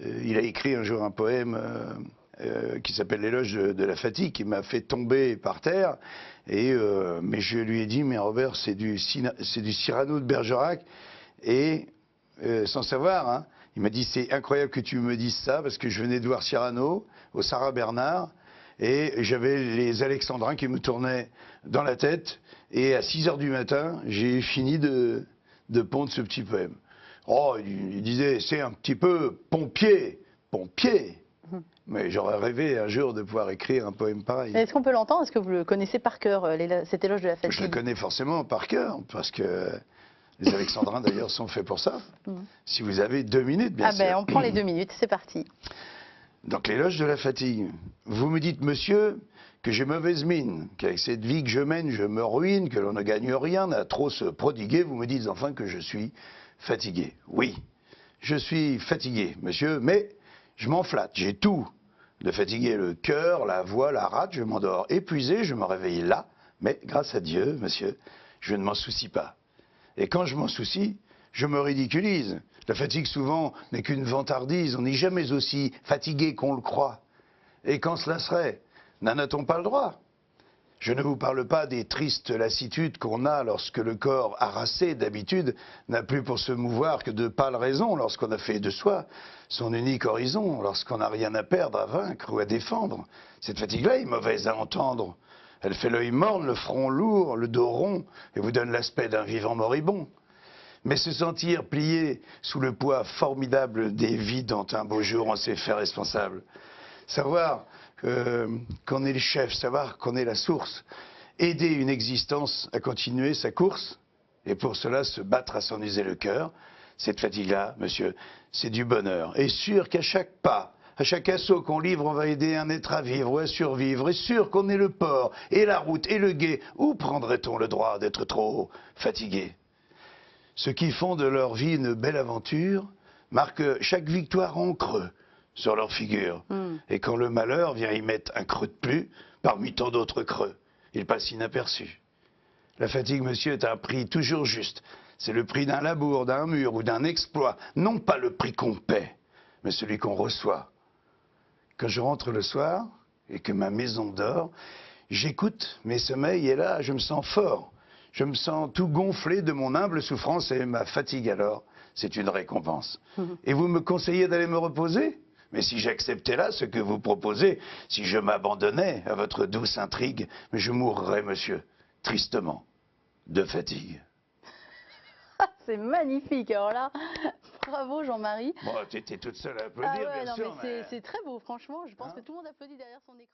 il a écrit un jour un poème qui s'appelle L'éloge de la fatigue, qui m'a fait tomber par terre. Mais je lui ai dit, mais Robert, c'est du Cyrano de Bergerac. Et sans savoir, hein, il m'a dit, c'est incroyable que tu me dises ça, parce que je venais de voir Cyrano au Sarah Bernard, et j'avais les alexandrins qui me tournaient dans la tête. Et à 6 h du matin, j'ai fini de pondre ce petit poème. Oh, il disait, c'est un petit peu pompier. Mais j'aurais rêvé un jour de pouvoir écrire un poème pareil. Est-ce qu'on peut l'entendre? Est-ce que vous le connaissez par cœur, cet éloge de la fatigue? Je le connais forcément par cœur, parce que les alexandrins d'ailleurs sont faits pour ça. Si vous avez 2 minutes, bien sûr. On prend les 2 minutes, c'est parti. Donc l'éloge de la fatigue. Vous me dites, monsieur, que j'ai mauvaise mine, qu'avec cette vie que je mène, je me ruine, que l'on ne gagne rien, à trop se prodiguer. Vous me dites enfin que je suis fatigué. Oui, je suis fatigué, monsieur, mais je m'en flatte, j'ai tout de fatiguer, le cœur, la voix, la rate, je m'endors épuisé, je me réveille là, mais grâce à Dieu, monsieur, je ne m'en soucie pas. Et quand je m'en soucie, je me ridiculise. La fatigue souvent n'est qu'une vantardise, on n'est jamais aussi fatigué qu'on le croit. Et quand cela serait, n'en a-t-on pas le droit? Je ne vous parle pas des tristes lassitudes qu'on a lorsque le corps harassé d'habitude n'a plus pour se mouvoir que de pâles raisons, lorsqu'on a fait de soi son unique horizon, lorsqu'on n'a rien à perdre, à vaincre ou à défendre. Cette fatigue-là est mauvaise à entendre. Elle fait l'œil morne, le front lourd, le dos rond, et vous donne l'aspect d'un vivant moribond. Mais se sentir plié sous le poids formidable des vies dont un beau jour on s'est fait responsable. Savoir qu'on est le chef, savoir qu'on est la source, aider une existence à continuer sa course, et pour cela se battre à s'en user le cœur, cette fatigue-là, monsieur, c'est du bonheur. Et sûr qu'à chaque pas, à chaque assaut qu'on livre, on va aider un être à vivre ou à survivre, et sûr qu'on est le port, et la route, et le gué. Où prendrait-on le droit d'être trop fatigué? Ceux qui font de leur vie une belle aventure marquent chaque victoire en creux sur leur figure. Et quand le malheur vient y mettre un creux de plus, parmi tant d'autres creux, il passe inaperçu. La fatigue, monsieur, est un prix toujours juste. C'est le prix d'un labour, d'un mur ou d'un exploit. Non pas le prix qu'on paie, mais celui qu'on reçoit. Quand je rentre le soir et que ma maison dort, j'écoute mes sommeils et là, je me sens fort. Je me sens tout gonflé de mon humble souffrance et ma fatigue alors, c'est une récompense. Et vous me conseillez d'aller me reposer? Mais si j'acceptais là ce que vous proposez, si je m'abandonnais à votre douce intrigue, je mourrais, monsieur, tristement, de fatigue. C'est magnifique, alors là, bravo Jean-Marie. Bon, t'étais toute seule à applaudir, bien Non, sûr. mais c'est très beau, franchement, je pense que tout le monde applaudit derrière son écran.